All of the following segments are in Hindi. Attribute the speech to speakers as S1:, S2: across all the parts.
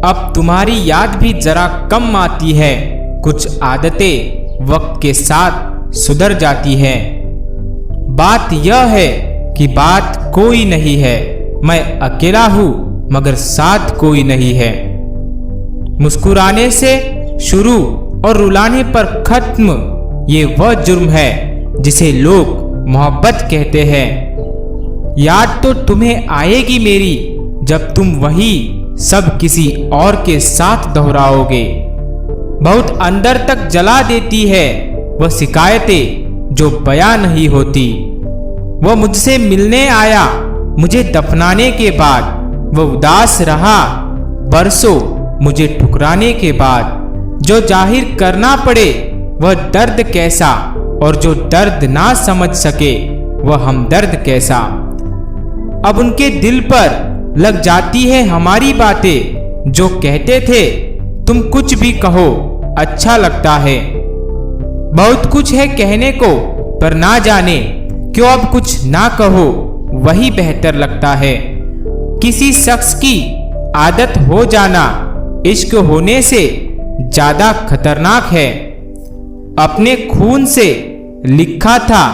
S1: अब तुम्हारी याद भी जरा कम आती है। कुछ आदतें वक्त के साथ सुधर जाती है। बात यह है कि बात कोई नहीं है, मैं अकेला हूं मगर साथ कोई नहीं है। मुस्कुराने से शुरू और रुलाने पर खत्म, ये वह जुर्म है जिसे लोग मोहब्बत कहते हैं। याद तो तुम्हें आएगी मेरी जब तुम वही सब किसी और के साथ दोहराओगे। बहुत अंदर तक जला देती है वह शिकायतें जो बयां नहीं होती। वह मुझसे मिलने आया मुझे दफनाने के बाद, वह उदास रहा बरसों मुझे ठुकराने के बाद। जो जाहिर करना पड़े वह दर्द कैसा, और जो दर्द ना समझ सके वह हमदर्द कैसा। अब उनके दिल पर लग जाती है हमारी बातें, जो कहते थे तुम कुछ भी कहो अच्छा लगता है। बहुत कुछ है कहने को पर ना जाने क्यों अब कुछ ना कहो वही बेहतर लगता है। किसी शख्स की आदत हो जाना इश्क होने से ज्यादा खतरनाक है। अपने खून से लिखा था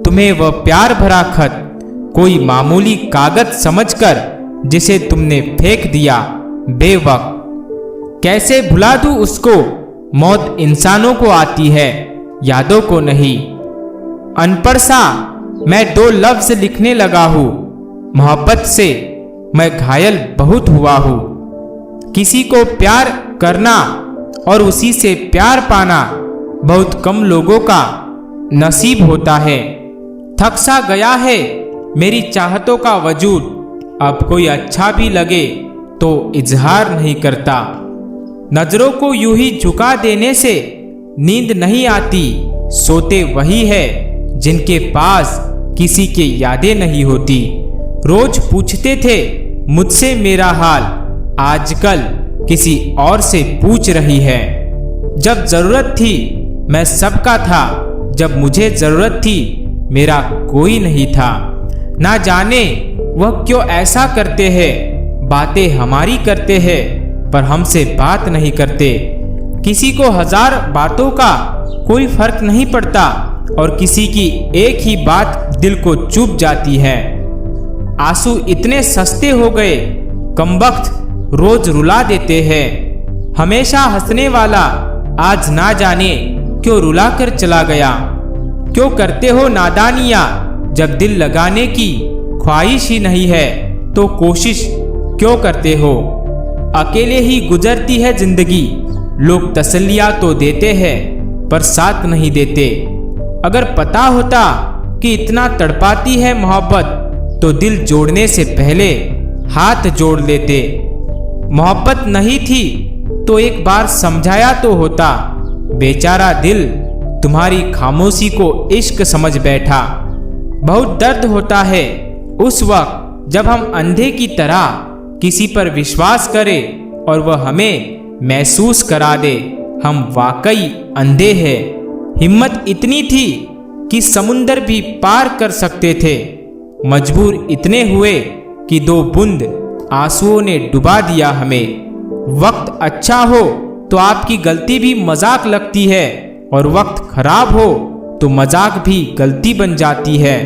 S1: तुम्हें वह प्यार भरा खत, कोई मामूली कागज समझकर जिसे तुमने फेंक दिया बेवक्त। कैसे भुला दूं उसको, मौत इंसानों को आती है यादों को नहीं। अनपढ़ सा मैं दो लफ्ज लिखने लगा हूं, मोहब्बत से मैं घायल बहुत हुआ हूं। किसी को प्यार करना और उसी से प्यार पाना बहुत कम लोगों का नसीब होता है। थक सा गया है मेरी चाहतों का वजूद, अब कोई अच्छा भी लगे तो इजहार नहीं करता। नजरों को यूं ही झुका देने से नींद नहीं आती, सोते वही है जिनके पास किसी की यादें नहीं होती। रोज पूछते थे मुझसे मेरा हाल, आजकल किसी और से पूछ रही है। जब जरूरत थी मैं सबका था, जब मुझे जरूरत थी मेरा कोई नहीं था। ना जाने वह क्यों ऐसा करते हैं, बातें हमारी करते हैं पर हमसे बात नहीं करते। किसी को हजार बातों का कोई फर्क नहीं पड़ता और किसी की एक ही बात दिल को चुभ जाती है। आंसू इतने सस्ते हो गए, कमबख्त रोज रुला देते हैं। हमेशा हंसने वाला आज ना जाने क्यों रुला कर चला गया। क्यों करते हो नादानियां जब दिल लगाने की ख्वाहिश ही नहीं है तो कोशिश क्यों करते हो। अकेले ही गुजरती है जिंदगी, लोग तसल्लियां तो देते हैं पर साथ नहीं देते। अगर पता होता कि इतना तड़पाती है मोहब्बत तो दिल जोड़ने से पहले हाथ जोड़ लेते। मोहब्बत नहीं थी तो एक बार समझाया तो होता, बेचारा दिल तुम्हारी खामोशी को इश्क समझ बैठा। बहुत दर्द होता है उस वक्त जब हम अंधे की तरह किसी पर विश्वास करें और वह हमें महसूस करा दे हम वाकई अंधे हैं। हिम्मत इतनी थी कि समुंदर भी पार कर सकते थे, मजबूर इतने हुए कि दो बूंद आंसुओं ने डुबा दिया हमें। वक्त अच्छा हो तो आपकी गलती भी मजाक लगती है और वक्त खराब हो तो मजाक भी गलती बन जाती है।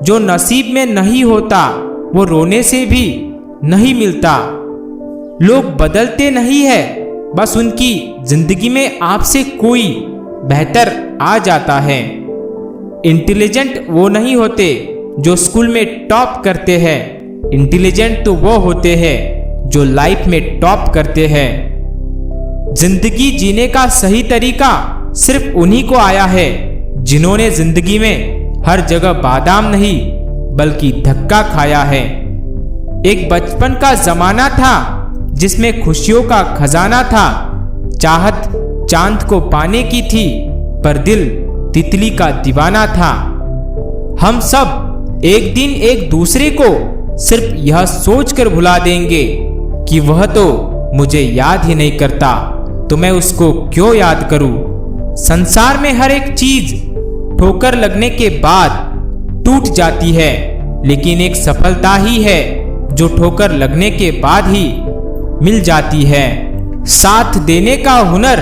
S1: जो नसीब में नहीं होता वो रोने से भी नहीं मिलता। लोग बदलते नहीं है, बस उनकी जिंदगी में आपसे कोई बेहतर आ जाता है। इंटेलिजेंट वो नहीं होते जो स्कूल में टॉप करते हैं, इंटेलिजेंट तो वो होते हैं जो लाइफ में टॉप करते हैं। जिंदगी जीने का सही तरीका सिर्फ उन्हीं को आया है जिन्होंने जिंदगी में हर जगह बादाम नहीं बल्कि धक्का खाया है। एक बचपन का जमाना था जिसमें खुशियों का खजाना था। चाहत चांद को पाने की थी पर दिल तितली का दीवाना था। हम सब एक दिन एक दूसरे को सिर्फ यह सोचकर भुला देंगे कि वह तो मुझे याद ही नहीं करता, तो मैं उसको क्यों याद करूं। संसार में हर एक चीज ठोकर लगने के बाद टूट जाती है, लेकिन एक सफलता ही है जो ठोकर लगने के बाद ही मिल जाती है। साथ देने का हुनर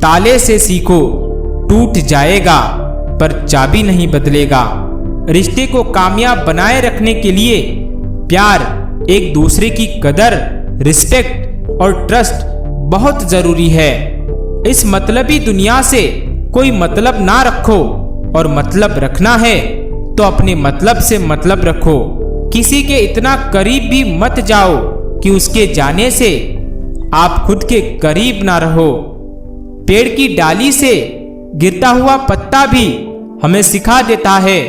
S1: ताले से सीखो, टूट जाएगा पर चाबी नहीं बदलेगा। रिश्ते को कामयाब बनाए रखने के लिए प्यार, एक दूसरे की कदर, रिस्पेक्ट और ट्रस्ट बहुत जरूरी है। इस मतलबी दुनिया से कोई मतलब ना रखो, और मतलब रखना है तो अपने मतलब से मतलब रखो। किसी के इतना करीब भी मत जाओ कि उसके जाने से आप खुद के करीब ना रहो। पेड़ की डाली से गिरता हुआ पत्ता भी हमें सिखा देता है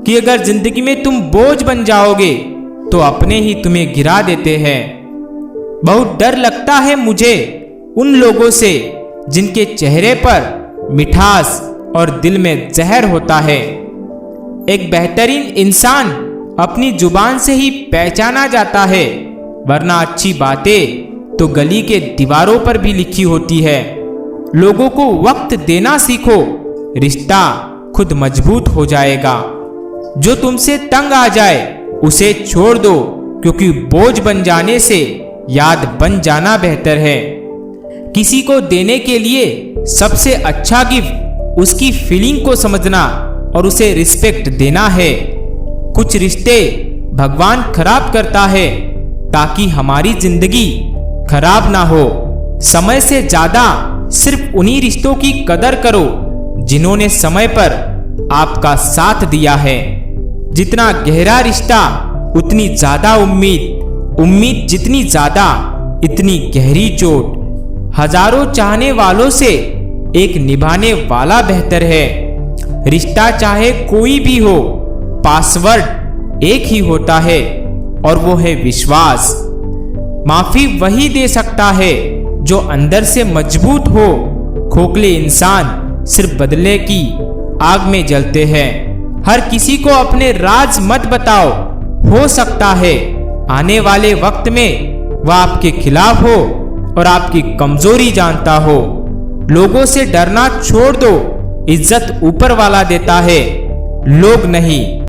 S1: कि अगर जिंदगी में तुम बोझ बन जाओगे तो अपने ही तुम्हें गिरा देते हैं। बहुत डर लगता है मुझे उन लोगों से जिनके चेहरे पर मिठास और दिल में जहर होता है। एक बेहतरीन इंसान अपनी जुबान से ही पहचाना जाता है, वरना अच्छी बातें तो गली के दीवारों पर भी लिखी होती है। लोगों को वक्त देना सीखो, रिश्ता खुद मजबूत हो जाएगा। जो तुमसे तंग आ जाए उसे छोड़ दो, क्योंकि बोझ बन जाने से याद बन जाना बेहतर है। किसी को देने के लिए सबसे अच्छा गिफ्ट उसकी फीलिंग को समझना और उसे रिस्पेक्ट देना है। कुछ रिश्ते भगवान खराब करता है ताकि हमारी जिंदगी खराब ना हो। समय से ज्यादा सिर्फ उन्हीं रिश्तों की कदर करो जिन्होंने समय पर आपका साथ दिया है। जितना गहरा रिश्ता उतनी ज्यादा उम्मीद, उम्मीद जितनी ज्यादा इतनी गहरी चोट। हजारों चाहने वालों से एक निभाने वाला बेहतर है। रिश्ता चाहे कोई भी हो, पासवर्ड एक ही होता है और वो है विश्वास। माफी वही दे सकता है जो अंदर से मजबूत हो। खोखले इंसान सिर्फ बदले की आग में जलते हैं। हर किसी को अपने राज मत बताओ, हो सकता है आने वाले वक्त में वह आपके खिलाफ हो और आपकी कमजोरी जानता हो। लोगों से डरना छोड़ दो, इज्जत ऊपर वाला देता है, लोग नहीं।